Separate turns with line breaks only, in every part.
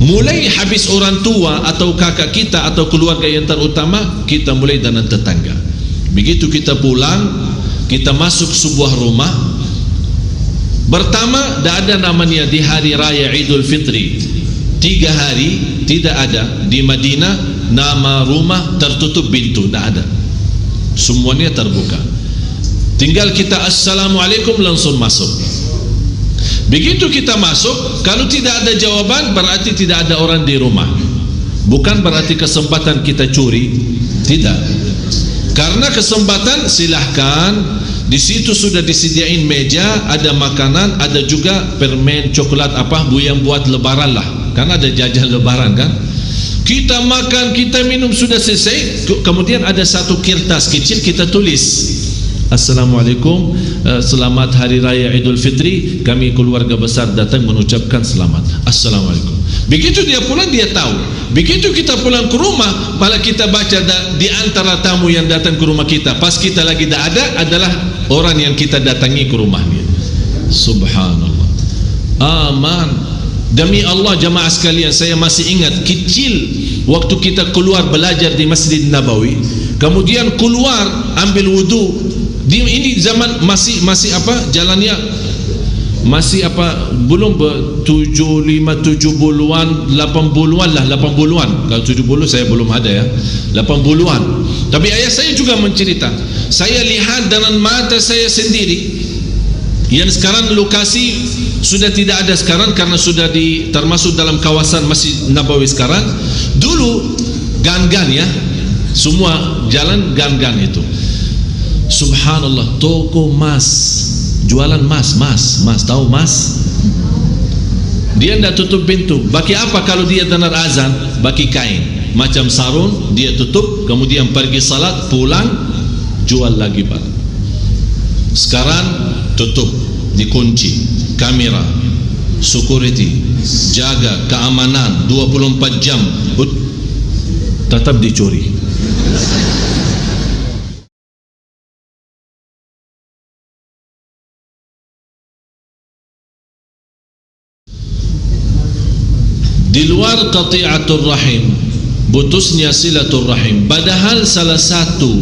Mulai habis orang tua atau kakak kita atau keluarga yang terutama, kita mulai dengan tetangga. Begitu kita pulang, kita masuk sebuah rumah. Pertama, tidak ada namanya di hari raya Idul Fitri 3 hari, tidak ada di Madinah nama rumah tertutup pintu, tidak ada, semuanya terbuka. Tinggal kita assalamualaikum langsung masuk. Begitu kita masuk, kalau tidak ada jawaban berarti tidak ada orang di rumah. Bukan berarti kesempatan kita curi, tidak. Karena kesempatan silahkan. Di situ sudah disediain meja, ada makanan, ada juga permen, coklat apa bu yang buat lebaran lah. Kan ada jajan lebaran kan. Kita makan, kita minum sudah selesai. Kemudian ada satu kertas kecil kita tulis, assalamualaikum, selamat hari raya Idul Fitri. Kami keluarga besar datang mengucapkan selamat. Assalamualaikum. Begitu dia pulang dia tahu. Begitu kita pulang ke rumah, malah kita baca di antara tamu yang datang ke rumah kita, pas kita lagi tidak ada adalah orang yang kita datangi ke rumahnya. Subhanallah. Aman. Demi Allah jamaah sekalian, saya masih ingat kecil waktu kita keluar belajar di Masjid Nabawi, kemudian keluar ambil wudu. Ini zaman masih apa jalannya, masih apa belum 75 70-an 80-an lah, 80-an. Kalau 70 saya belum ada ya, 80-an. Tapi ayah saya juga mencerita, saya lihat dengan mata saya sendiri. Yang sekarang lokasi sudah tidak ada sekarang karena sudah termasuk dalam kawasan Masjid Nabawi sekarang. Dulu gang-gang ya, semua jalan gang-gang itu. Subhanallah, toko mas, jualan mas, tahu mas? Dia tidak tutup pintu. Bagi apa kalau dia dengar azan? Bagi kain, macam sarung, dia tutup, kemudian pergi salat, pulang, jual lagi barang. Sekarang tutup, dikunci, kamera, security, jaga keamanan 24 jam, tetap dicuri. Di luar qati'atul rahim, putusnya silatul rahim. Padahal salah satu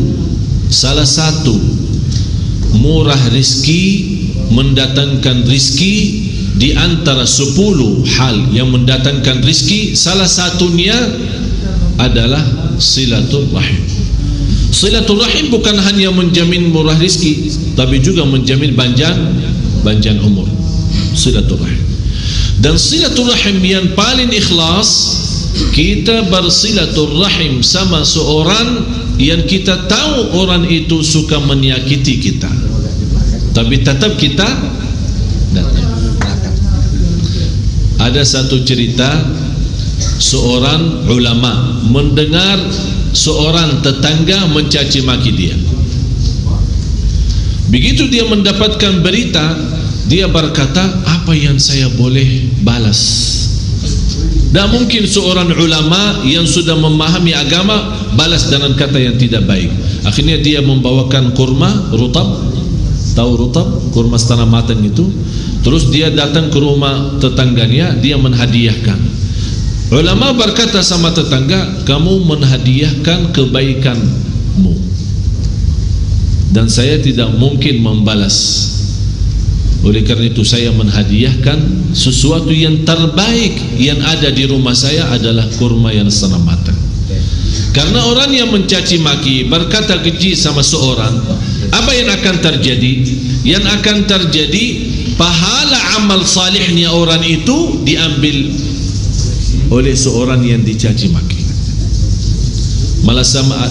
murah rizki, mendatangkan rizki, di antara 10 hal yang mendatangkan rizki, salah satunya adalah silatul rahim. Silatul rahim bukan hanya menjamin murah rizki, tapi juga menjamin panjang umur. Silatul rahim. Dan silatul rahim yang paling ikhlas, kita bersilatul rahim sama seorang yang kita tahu orang itu suka menyakiti kita, tapi tetap kita datang. Ada satu cerita, seorang ulama mendengar seorang tetangga mencaci maki dia. Begitu dia mendapatkan berita, dia berkata, apa yang saya boleh balas? Tak mungkin seorang ulama yang sudah memahami agama balas dengan kata yang tidak baik. Akhirnya dia membawakan kurma rutab. Tahu rutab? Kurma setengah matang itu. Terus dia datang ke rumah tetangganya, dia menghadiahkan. Ulama berkata sama tetangga, kamu menghadiahkan kebaikanmu, dan saya tidak mungkin membalas. Oleh karena itu saya menghadiahkan sesuatu yang terbaik yang ada di rumah saya adalah kurma yang setengah matang. Karena orang yang mencaci maki, berkata keji sama seorang, apa yang akan terjadi? Yang akan terjadi, pahala amal salihnya orang itu diambil oleh seorang yang dicaci maki. Malah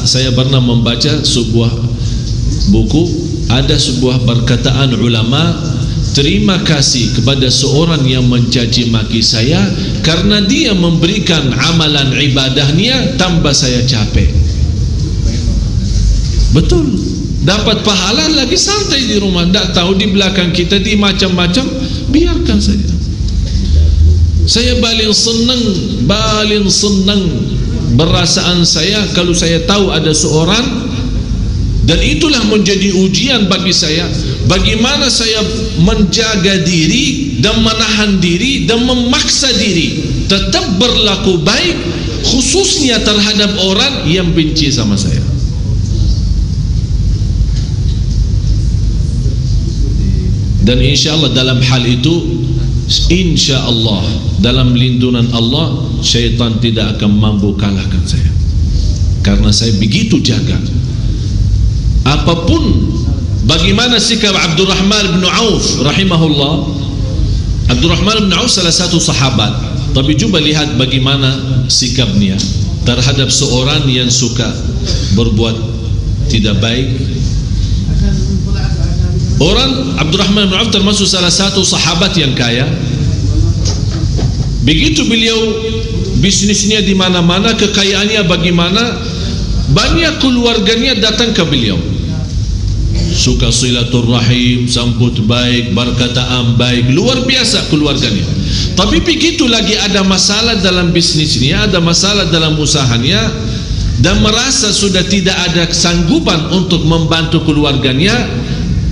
saya pernah membaca sebuah buku, ada sebuah perkataan ulama, terima kasih kepada seorang yang mencaci maki saya karena dia memberikan amalan ibadahnya tanpa saya capek. Betul, dapat pahala lagi santai di rumah. Tak tahu di belakang kita di macam-macam, biarkan saja. Saya paling senang perasaan saya kalau saya tahu ada seorang, dan itulah menjadi ujian bagi saya, bagaimana saya menjaga diri dan menahan diri dan memaksa diri tetap berlaku baik, khususnya terhadap orang yang benci sama saya. Dan insya Allah dalam hal itu, insya Allah dalam lindungan Allah, syaitan tidak akan mampu kalahkan saya, karena saya begitu jaga. Apapun, bagaimana sikap Abdurrahman bin Auf rahimahullah. Abdurrahman bin Auf salah satu sahabat, tapi coba lihat bagaimana sikapnya terhadap seorang yang suka berbuat tidak baik. Orang Abdurrahman bin Auf termasuk salah satu sahabat yang kaya. Begitu beliau bisnisnya di mana-mana, kekayaannya bagaimana, banyak keluarganya datang ke beliau. Suka silaturrahim, sambut baik, berkataan baik, luar biasa keluarganya. Tapi begitu lagi ada masalah dalam bisnisnya, ada masalah dalam usahanya, dan merasa sudah tidak ada sanggupan untuk membantu keluarganya,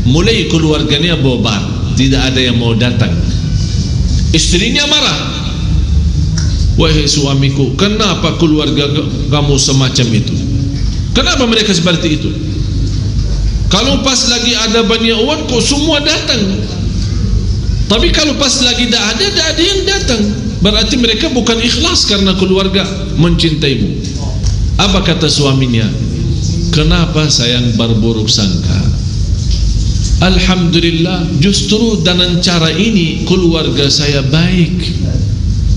mulai keluarganya bobar, tidak ada yang mau datang. Istrinya marah, wahai suamiku, kenapa keluarga kamu semacam itu? Kenapa mereka seperti itu? Kalau pas lagi ada banyak uang, kok semua datang. Tapi kalau pas lagi tidak ada yang datang. Berarti mereka bukan ikhlas karena keluarga mencintaimu. Apa kata suaminya? Kenapa sayang berburuk sangka? Alhamdulillah, justru dengan cara ini keluarga saya baik.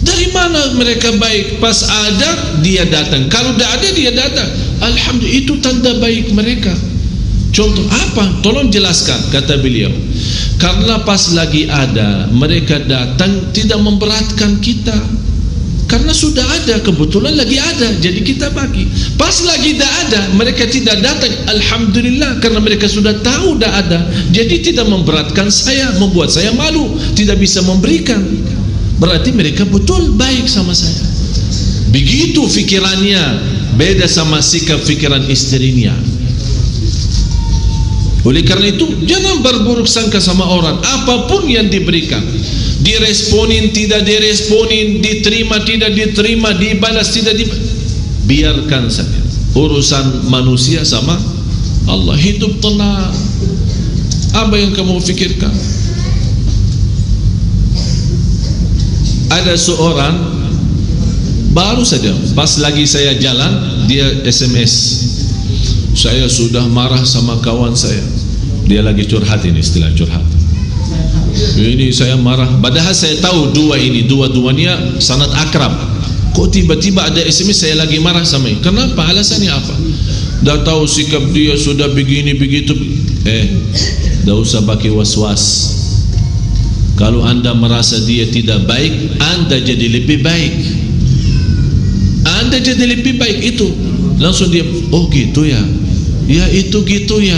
Dari mana mereka baik? Pas ada dia datang, kalau tidak ada dia datang. Alhamdulillah, itu tanda baik mereka. Contoh apa? Tolong jelaskan, kata beliau. Karena pas lagi ada, mereka datang tidak memberatkan kita. Karena sudah ada, kebetulan lagi ada, jadi kita bagi. Pas lagi tidak ada, mereka tidak datang. Alhamdulillah, karena mereka sudah tahu tidak ada, jadi tidak memberatkan saya, membuat saya malu, tidak bisa memberikan. Berarti mereka betul baik sama saya. Begitu fikirannya, beda sama sikap fikiran istrinya. Oleh karena itu, jangan berburuk sangka sama orang. Apapun yang diberikan, diresponin, tidak diresponin, diterima, tidak diterima, dibalas, tidak dibalas, biarkan saja. Urusan manusia sama Allah. Hidup tenang. Apa yang kamu fikirkan? Ada seorang, baru saja pas lagi saya jalan, dia SMS, saya sudah marah sama kawan saya. Dia lagi curhat, ini istilah curhat. Ini saya marah, padahal saya tahu dua-duanya sangat akrab. Kok tiba-tiba ada SMS saya lagi marah sama ini? Kenapa? Alasannya apa? Dah tahu sikap dia sudah begini begitu. Dah usah pakai was-was. Kalau anda merasa dia tidak baik, anda jadi lebih baik. Anda jadi lebih baik, itu langsung dia, oh gitu ya, ya itu gitu ya,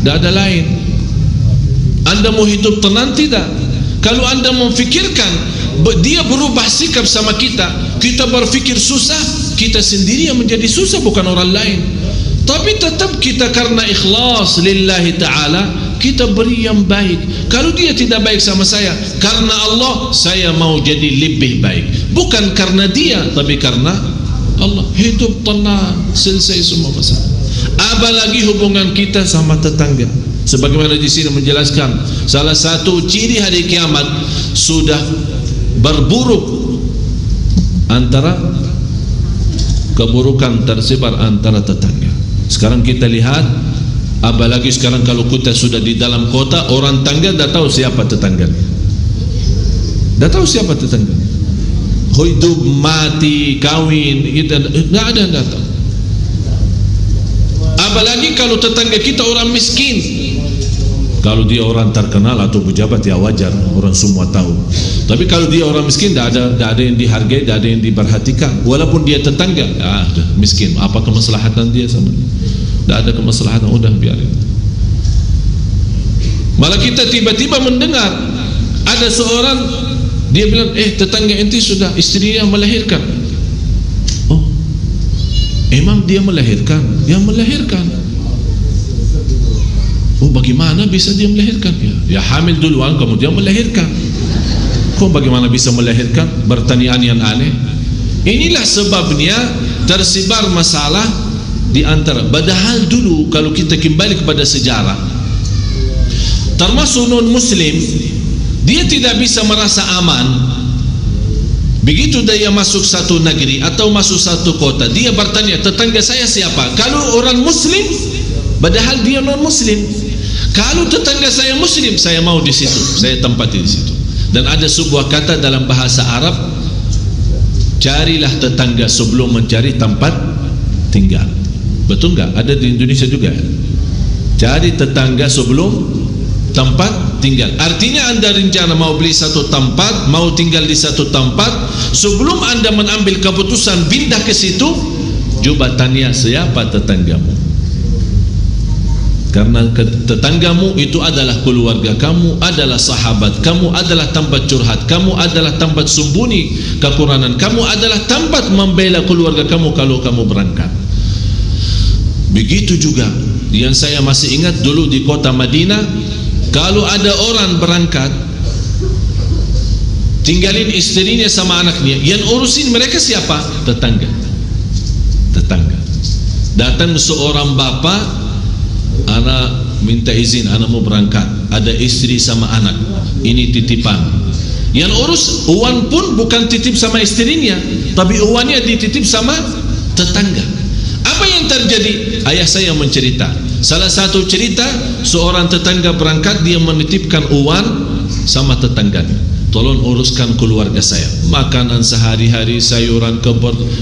tidak ada lain. Anda mau hidup tenang tidak? Kalau anda memfikirkan dia berubah sikap sama kita, kita berfikir susah, kita sendiri yang menjadi susah, bukan orang lain. Tapi tetap kita karena ikhlas lillahi ta'ala, kita beri yang baik. Kalau dia tidak baik sama saya, karena Allah, saya mau jadi lebih baik. Bukan karena dia, tapi karena Allah. Hidup tenang, selesai semua masalah. Apalagi hubungan kita sama tetangga. Sebagaimana di sini menjelaskan, salah satu ciri hari kiamat sudah berburuk antara keburukan tersebar antara tetangga. Sekarang kita lihat, apalagi sekarang kalau kita sudah di dalam kota, orang tangga dah tahu siapa tetangga. Dah tahu siapa tetangga. Hidup, mati, kawin, kita tidak ada yang datang. Apalagi kalau tetangga kita orang miskin. Kalau dia orang terkenal atau pejabat, ya wajar, orang semua tahu. Tapi kalau dia orang miskin, tidak ada yang dihargai, tidak ada yang diperhatikan. Walaupun dia tetangga, miskin. Apa kemaslahatan dia sama dia? Tidak ada kemaslahatan, udah biarin. Malah kita tiba-tiba mendengar ada seorang, dia bilang, tetangga enti sudah istrinya melahirkan. Oh, emang dia melahirkan? Yang melahirkan. Oh, bagaimana bisa dia melahirkan? Ya hamil duluan kemudian melahirkan. Kok bagaimana bisa melahirkan? Pertanyaan yang aneh. Inilah sebabnya tersebar masalah di antara. Padahal dulu kalau kita kembali kepada sejarah, termasuk non muslim, dia tidak bisa merasa aman. Begitu dia masuk satu negeri atau masuk satu kota, dia bertanya, tetangga saya siapa? Kalau orang muslim, padahal dia non muslim. Kalau tetangga saya muslim, saya mau di situ, saya tempati di situ. Dan ada sebuah kata dalam bahasa Arab, carilah tetangga sebelum mencari tempat tinggal. Betul enggak? Ada di Indonesia juga. Cari tetangga sebelum tempat tinggal. Artinya anda rencana mau beli satu tempat, mau tinggal di satu tempat, sebelum anda mengambil keputusan pindah ke situ, coba tanya siapa tetanggamu. Karena tetanggamu itu adalah keluarga kamu, adalah sahabat kamu, adalah tempat curhat kamu, adalah tempat sembunyi kekurangan kamu, adalah tempat membela keluarga kamu kalau kamu berangkat. Begitu juga yang saya masih ingat dulu di kota Madinah, kalau ada orang berangkat tinggalin istrinya sama anaknya, yang urusin mereka siapa? Tetangga. Datang seorang bapak, anak minta izin, anak mau berangkat, ada istri sama anak, ini titipan. Yang urus uang pun bukan titip sama istrinya, tapi uangnya dititip sama tetangga. Apa yang terjadi? Ayah saya mencerita, salah satu cerita, seorang tetangga berangkat, dia menitipkan uang sama tetangganya, tolong uruskan keluarga saya, makanan sehari-hari, sayuran,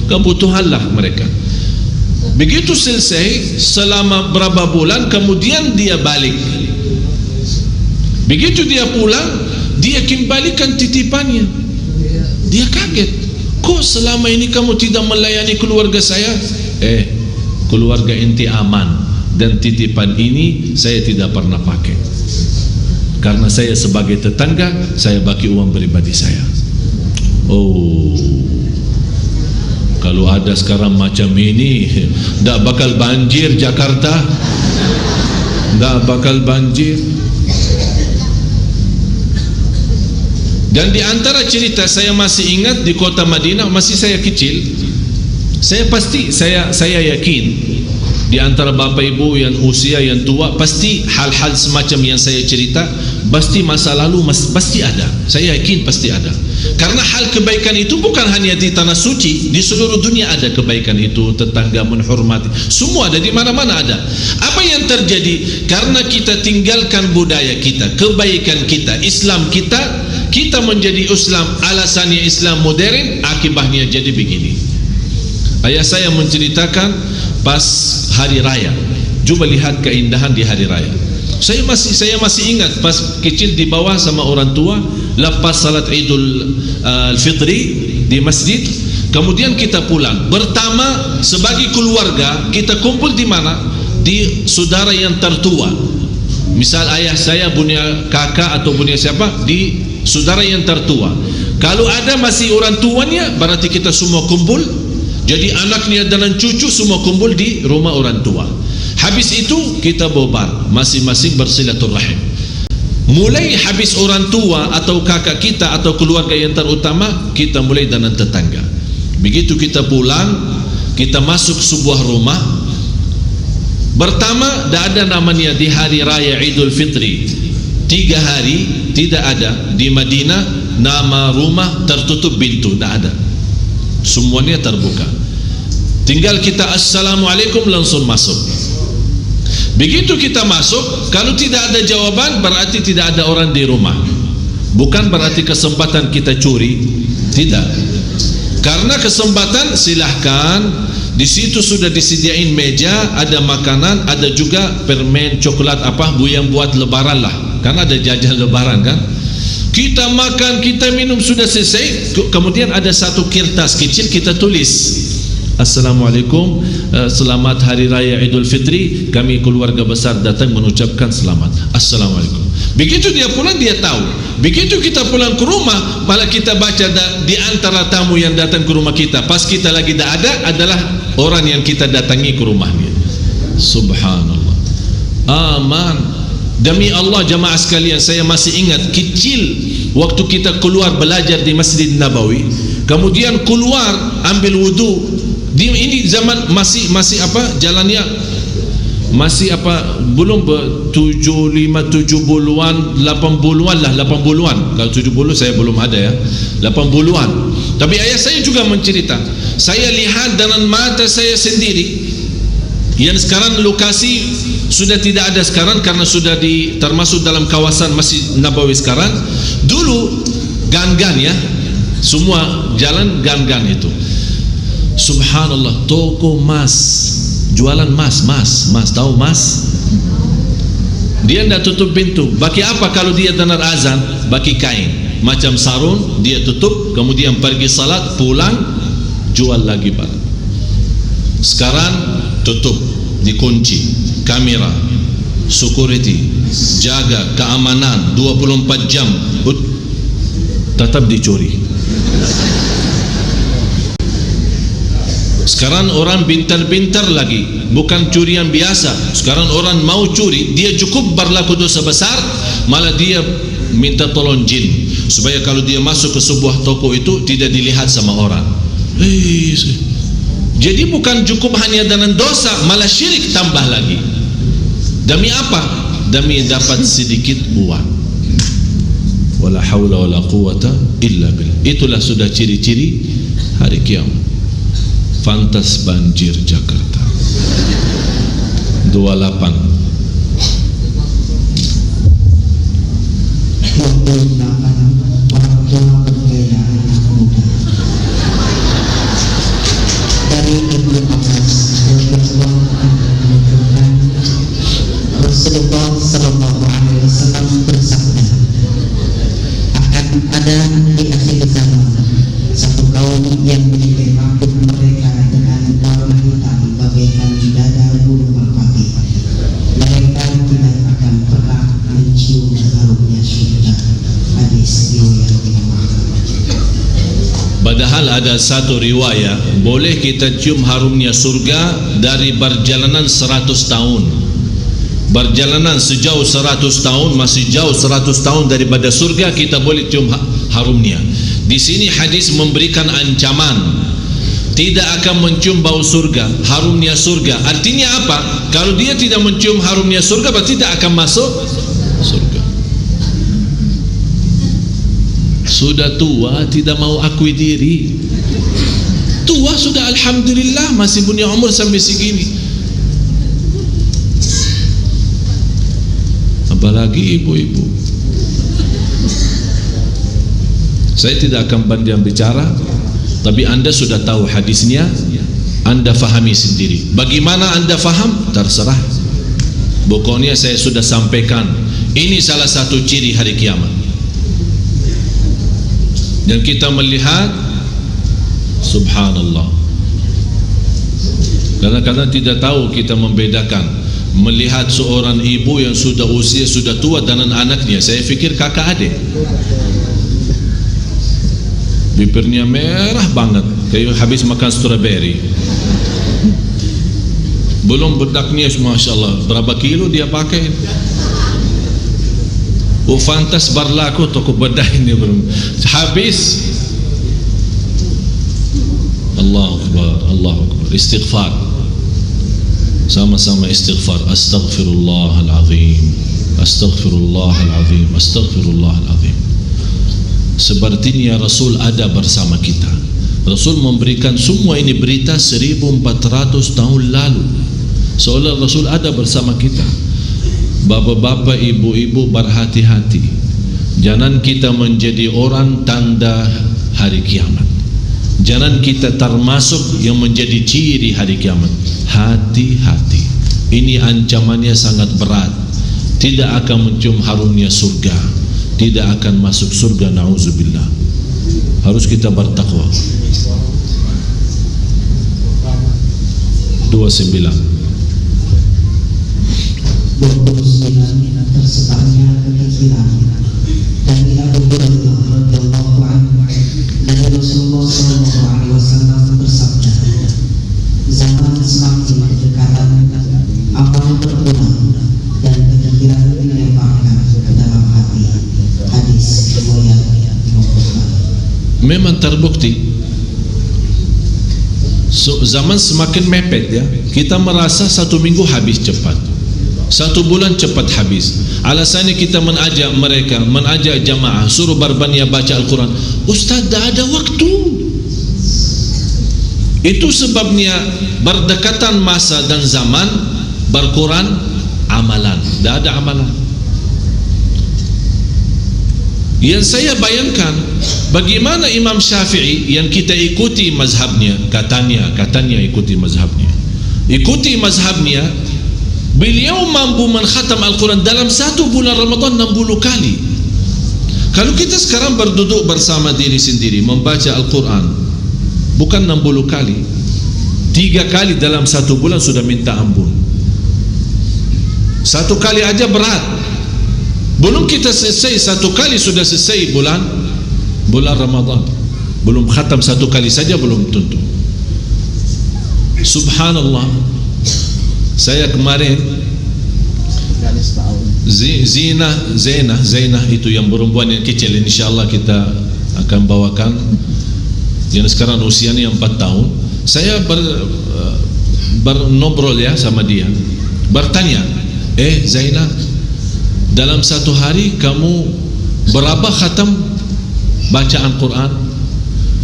kebutuhanlah mereka. Begitu selesai, selama berapa bulan kemudian dia balik. Begitu dia pulang, dia kembalikan titipannya. Dia kaget, kok selama ini kamu tidak melayani keluarga saya? Keluarga inti aman, dan titipan ini saya tidak pernah pakai, karena saya sebagai tetangga, saya bagi uang pribadi saya. Kalau ada sekarang macam ini, tak bakal banjir Jakarta, tak bakal banjir. Dan di antara cerita saya masih ingat di kota Madinah, masih saya kecil, saya yakin di antara bapak ibu yang usia yang tua, pasti hal-hal semacam yang saya cerita, pasti masa lalu pasti ada. Saya yakin pasti ada. Karena hal kebaikan itu bukan hanya di tanah suci, di seluruh dunia ada kebaikan itu. Tetangga menghormati, semua ada, di mana-mana ada. Apa yang terjadi? Karena kita tinggalkan budaya kita, kebaikan kita, Islam kita, kita menjadi Islam, alasannya Islam modern, akibatnya jadi begini. Ayah saya menceritakan pas hari raya, coba lihat keindahan di hari raya. Saya masih ingat pas kecil di bawah sama orang tua, lepas salat Idul Fitri di masjid, kemudian kita pulang. Pertama sebagai keluarga kita kumpul di mana? Di saudara yang tertua. Misal ayah saya punya kakak atau punya siapa, di saudara yang tertua. Kalau ada masih orang tuanya, berarti kita semua kumpul. Jadi anaknya dan cucu semua kumpul di rumah orang tua. Habis itu kita bobar, masing-masing bersilaturahim. Mulai habis orang tua atau kakak kita atau keluarga yang terutama, kita mulai dengan tetangga. Begitu kita pulang, kita masuk sebuah rumah. Pertama, tidak ada namanya di hari raya Idul Fitri 3 hari, tidak ada di Madinah nama rumah tertutup pintu, tidak ada. Semuanya terbuka. Tinggal kita assalamualaikum langsung masuk. Begitu kita masuk, kalau tidak ada jawaban berarti tidak ada orang di rumah. Bukan berarti kesempatan kita curi, tidak. Karena kesempatan silahkan. Di situ sudah disediain meja, ada makanan, ada juga permen, coklat apa yang buat lebaran lah. Karena ada jajan lebaran kan. Kita makan, kita minum sudah selesai. Kemudian ada satu kertas kecil, kita tulis assalamualaikum, selamat hari raya Idul Fitri, kami keluarga besar datang mengucapkan selamat, assalamualaikum. Begitu dia pulang dia tahu. Begitu kita pulang ke rumah, malah kita baca di antara tamu yang datang ke rumah kita, pas kita lagi tidak ada, adalah orang yang kita datangi ke rumahnya. Subhanallah, aman. Demi Allah jamaah sekalian, saya masih ingat kecil waktu kita keluar belajar di Masjid Nabawi, kemudian keluar ambil wudu. Ini zaman masih apa jalannya, masih apa, belum 75 70-an 80-an lah, 80-an. Kalau 70 saya belum ada ya, 80-an. Tapi ayah saya juga mencerita, saya lihat dengan mata saya sendiri. Yang sekarang lokasi sudah tidak ada sekarang karena sudah termasuk dalam kawasan Masjid Nabawi sekarang. Dulu gang-gang ya, semua jalan gang-gang itu. Subhanallah, toko mas, jualan mas, tahu mas? Dia tidak tutup pintu. Bagi apa kalau dia dengar azan? Bagi kain macam sarung, dia tutup, kemudian pergi salat, pulang, jual lagi barang. Sekarang tutup, dikunci, kamera, security, jaga keamanan 24 jam, tetap dicuri. Sekarang orang pintar-pintar lagi, bukan curian biasa. Sekarang orang mau curi, dia cukup berlaku dosa besar, malah dia minta tolong jin supaya kalau dia masuk ke sebuah toko itu tidak dilihat sama orang. Jadi bukan cukup hanya dengan dosa, malah syirik tambah lagi. Demi apa? Demi dapat sedikit uang. Wala haula wala quwata illa billah. Itulah sudah ciri-ciri hari kiamat. Fantas banjir Jakarta 28.
Orang tua berbeda anak muda. Dari Ibnu Abbas radhiyallahu anhu menunjukkan Rasulullah sallallahu alaihi wasallam bersabda, akan ada di akhir zaman satu kaum yang menjadi rambut mereka dengan warna hitam bagaikan dada burung merpati. Mereka tidak akan pernah mencium harumnya surga. Hadis riwayat Imam Ahmad.
Padahal ada satu riwayat boleh kita cium harumnya surga dari perjalanan 100 tahun. Perjalanan sejauh 100 tahun, masih jauh 100 tahun daripada surga, kita boleh cium harumnya. Di sini hadis memberikan ancaman, tidak akan mencium bau surga, harumnya surga. Artinya apa? Kalau dia tidak mencium harumnya surga, berarti tidak akan masuk surga. Sudah tua, tidak mau akui diri. Tua sudah, alhamdulillah, masih punya umur sampai segini. Apalagi ibu-ibu. Saya tidak akan panjang bicara, tapi anda sudah tahu hadisnya, anda fahami sendiri. Bagaimana anda faham? Terserah. Pokoknya saya sudah sampaikan, ini salah satu ciri hari kiamat. Dan kita melihat, subhanallah, kadang-kadang tidak tahu kita membedakan. Melihat seorang ibu yang sudah usia, sudah tua dengan anaknya, saya fikir kakak adik. Bibirnya merah banget kayak habis makan strawberry. Belum bedaknya, masya Allah, berapa kilo dia pakai. Fantas berlaku toko bedah ini belum habis. Allahu Akbar, Allahu Akbar. Istighfar, sama-sama istighfar. Astaghfirullahalazim, astaghfirullahalazim, astaghfirullahalazim. Sepertinya Rasul ada bersama kita. Rasul memberikan semua ini berita 1400 tahun lalu, seolah Rasul ada bersama kita. Bapak-bapak, ibu-ibu, berhati-hati, jangan kita menjadi orang tanda hari kiamat. Jangan kita termasuk yang menjadi ciri hari kiamat. Hati-hati, ini ancamannya sangat berat. Tidak akan mencium harumnya surga, tidak akan masuk surga, na'udzubillah. Harus kita bertakwa. 29
tersebarnya kepikiran dari Abu Hurairah radhiyallahu anhu dari Rasulullah sallallahu alaihi wasallam bersabda, zaman semakin berdekatan, amal berkurang dan kepikiran dilempar
memang terbukti. Zaman semakin mepet ya, kita merasa 1 minggu habis cepat, 1 bulan cepat habis. Alasannya kita mengajak mereka, mengajak jamaah, suruh berbanyak baca Al-Quran. Ustaz, tak ada waktu. Itu sebabnya berdekatan masa dan zaman berkurang amalan, tak ada amalan. Yang saya bayangkan, bagaimana Imam Syafi'i yang kita ikuti mazhabnya, katanya ikuti mazhabnya, beliau mampu mengkhatam Al-Quran dalam 1 bulan Ramadan 60 kali. Kalau kita sekarang berduduk bersama diri sendiri membaca Al-Quran bukan 60 kali, 3 kali dalam 1 bulan sudah minta ampun. 1 kali aja berat, belum kita selesai 1 kali sudah selesai bulan Ramadan, belum khatam 1 kali saja belum tentu. Subhanallah. Saya kemarin Zainah itu yang perempuan yang kecil, insyaallah kita akan bawakan, yang sekarang usianya 4 tahun. Saya bernobrol ya sama dia, bertanya, Zainah, dalam 1 hari kamu berapa khatam bacaan Quran?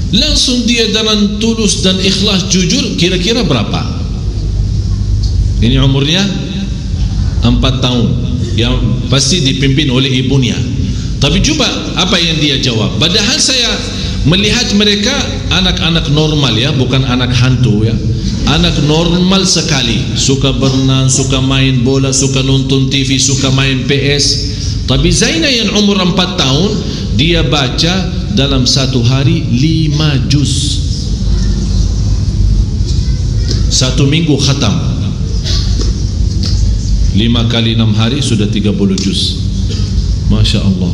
Langsung dia dengan tulus dan ikhlas jujur, kira-kira berapa? Ini umurnya 4 tahun, yang pasti dipimpin oleh ibunya. Tapi coba apa yang dia jawab. Padahal saya melihat mereka anak-anak normal ya, bukan anak hantu ya, anak normal sekali, suka berenang, suka main bola, suka nonton TV, suka main PS. Tapi Zainah yang umur 4 tahun, dia baca dalam 1 hari 5 juz, 1 minggu khatam, 5 kali 6 hari sudah 30 juz. Masya Allah.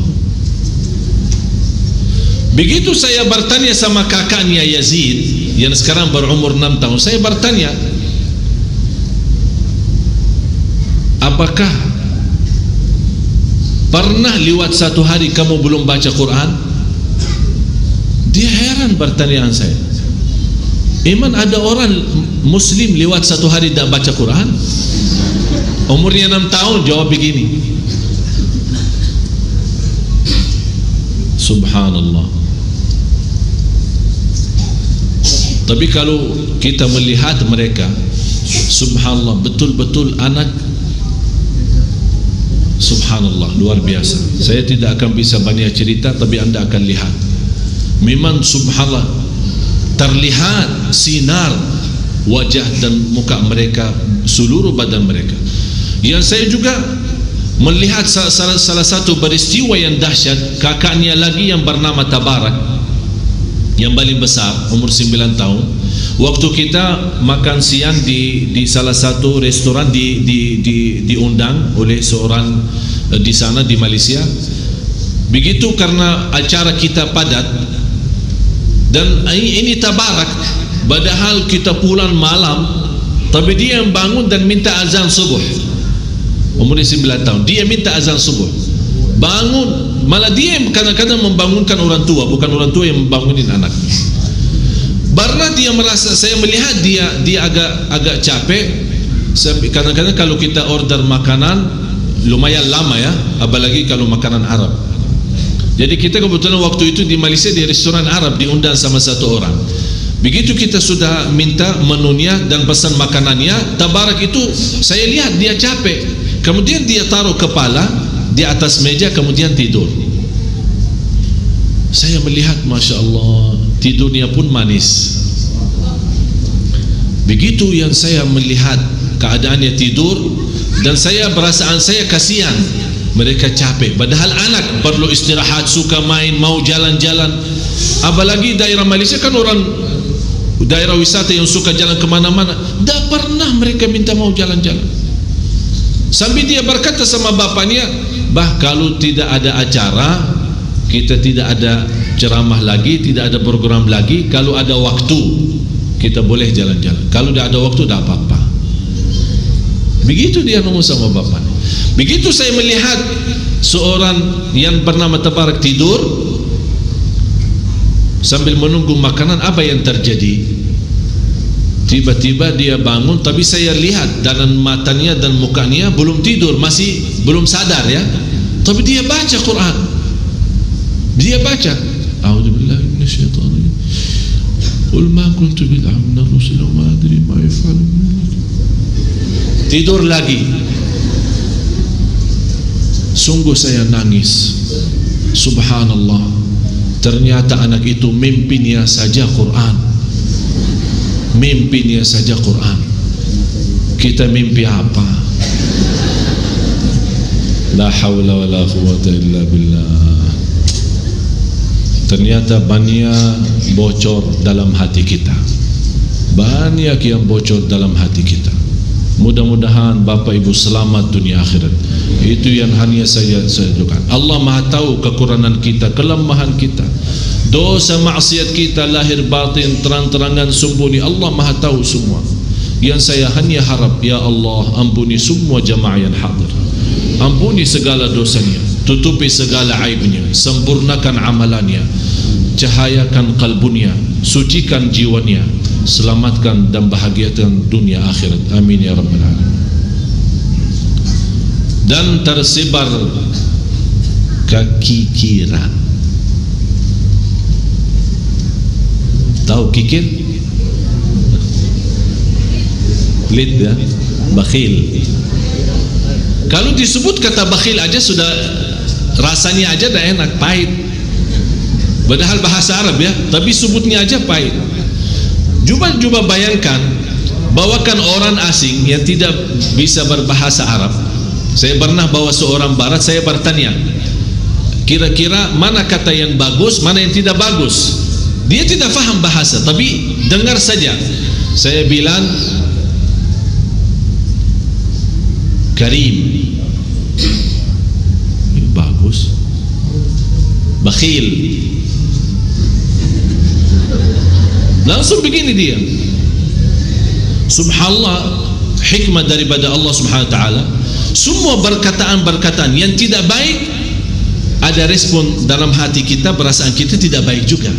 Begitu saya bertanya sama kakaknya Yazid yang sekarang berumur 6 tahun, saya bertanya, apakah pernah lewat 1 hari kamu belum baca Quran? Dia heran pertanyaan saya. Iman ada orang muslim lewat 1 hari tak baca Quran? Umurnya 6 tahun jawab begini. Subhanallah. Tapi kalau kita melihat mereka, subhanallah, betul-betul anak, subhanallah, luar biasa. Saya tidak akan bisa banyak cerita, tapi anda akan lihat. Memang subhanallah, terlihat sinar wajah dan muka mereka, seluruh badan mereka. Yang saya juga melihat salah satu peristiwa yang dahsyat, kakaknya lagi yang bernama Tabarak, yang paling besar, umur 9 tahun. Waktu kita makan siang di salah satu restoran, diundang oleh seorang di sana di Malaysia. Begitu karena acara kita padat, dan ini Tabarak, padahal kita pulang malam, tapi dia yang bangun dan minta azan subuh. Umurnya 9 tahun, dia minta azan subuh, bangun. Malah dia yang kadang-kadang membangunkan orang tua, bukan orang tua yang membangunin anak. Karena dia merasa, saya melihat dia agak capek. Kadang-kadang kalau kita order makanan lumayan lama ya, apalagi kalau makanan Arab. Jadi kita kebetulan waktu itu di Malaysia di restoran Arab, diundang sama 1 orang. Begitu kita sudah minta menunya dan pesan makanannya, Tabarak itu saya lihat dia capek. Kemudian dia taruh kepala di atas meja, kemudian tidur. Saya melihat, Masya Allah, tidurnya pun manis. Begitu yang saya melihat keadaannya tidur, dan saya perasaan saya kasihan, mereka capek, padahal anak perlu istirahat, suka main, mau jalan-jalan. Apalagi daerah Malaysia kan orang daerah wisata yang suka jalan kemana-mana. Tak pernah mereka minta mau jalan-jalan. Sambil dia berkata sama bapaknya, bah, kalau tidak ada acara, kita tidak ada ceramah lagi, tidak ada program lagi, kalau ada waktu kita boleh jalan-jalan, kalau tidak ada waktu tak apa-apa. Begitu dia ngomong sama bapaknya. Begitu saya melihat seorang yang bernama Tabarak tidur, Sambil menunggu makanan, apa yang terjadi? Tiba-tiba dia bangun, tapi saya lihat dalam matanya dan mukanya belum tidur, masih belum sadar ya. Tapi dia baca Quran. Dia baca, A'udzubillahi minasyaitonir rajim. Qul ma kuntu bid'an min ar-rusul wa ma adri ma yaf'alu. Tidur lagi. Sungguh saya nangis. Subhanallah. Ternyata anak itu mimpinya saja Quran. Mimpinya saja Quran. Kita mimpi apa? La haula wa la quwwata illa billah. Ternyata banyak bocor dalam hati kita. Banyak yang bocor dalam hati kita. Mudah-mudahan Bapak Ibu selamat dunia akhirat. Itu yang hanya saya doakan. Allah Maha tahu kekurangan kita, kelemahan kita, dosa maksiat kita lahir batin, terang-terangan sembunyi. Allah Maha tahu semua. Yang saya hanya harap, ya Allah, ampuni semua jamaah yang hadir. Ampuni segala dosanya, tutupi segala aibnya, sempurnakan amalannya, cahayakan kalbunya, sucikan jiwanya, selamatkan dan bahagiakan dunia akhirat. Amin ya rabbal alamin. Dan tersebar kekikiran. Tahu kikir? Pelit ya, bakhil. Kalau disebut kata bakhil aja sudah rasanya aja dah enak, pahit. Padahal bahasa Arab ya, tapi sebutnya aja pahit. Coba bayangkan, bawakan orang asing yang tidak bisa berbahasa Arab. Saya pernah bawa seorang barat, saya bertanya, kira-kira mana kata yang bagus, mana yang tidak bagus. Dia tidak faham bahasa, tapi dengar saja. Saya bilang karim, bagus. Bakhil, langsung begini dia. Subhanallah, hikmah daripada Allah Subhanahu wa taala. Semua perkataan-perkataan yang tidak baik, ada respon dalam hati kita, perasaan kita tidak baik juga,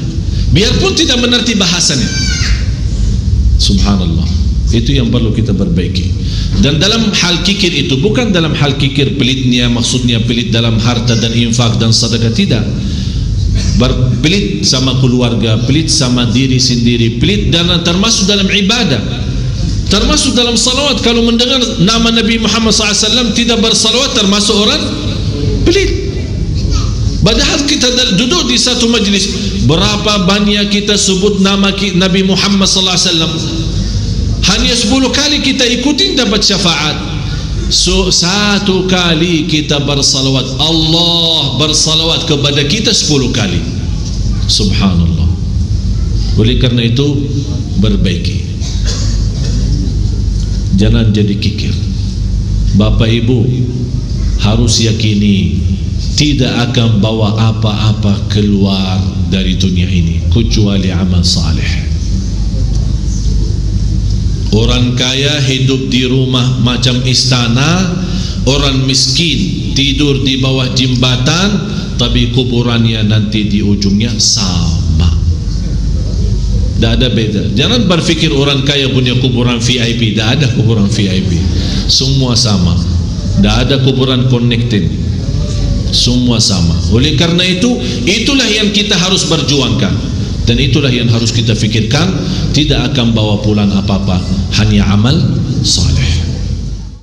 biarpun tidak mengerti bahasanya. Subhanallah, itu yang perlu kita perbaiki. Dan dalam hal kikir itu bukan dalam hal kikir pelitnya, maksudnya pelit dalam harta dan infak dan sedekah, tidak. Berpelit sama keluarga, pelit sama diri sendiri, pelit dan termasuk dalam ibadah, termasuk dalam salawat. Kalau mendengar nama Nabi Muhammad SAW tidak bersalawat, termasuk orang pelit. Padahal kita duduk di satu majlis, berapa banyak kita sebut nama Nabi Muhammad SAW, hanya 10 kali kita ikutin dapat syafaat. So, 1 kali kita bersalawat, Allah bersalawat kepada kita 10 kali. Subhanallah. Oleh karena itu, perbaiki, jangan jadi kikir. Bapak Ibu harus yakini tidak akan bawa apa-apa keluar dari dunia ini kecuali amal saleh. Orang kaya hidup di rumah macam istana, orang miskin tidur di bawah jembatan, tapi kuburannya nanti di ujungnya sama. Tidak ada beda. Jangan berfikir orang kaya punya kuburan VIP. Tidak ada kuburan VIP, semua sama. Tidak ada kuburan connected, semua sama. Oleh karena itu, itulah yang kita harus berjuangkan, dan itulah yang harus kita fikirkan. Tidak akan bawa pulang apa-apa, hanya amal saleh.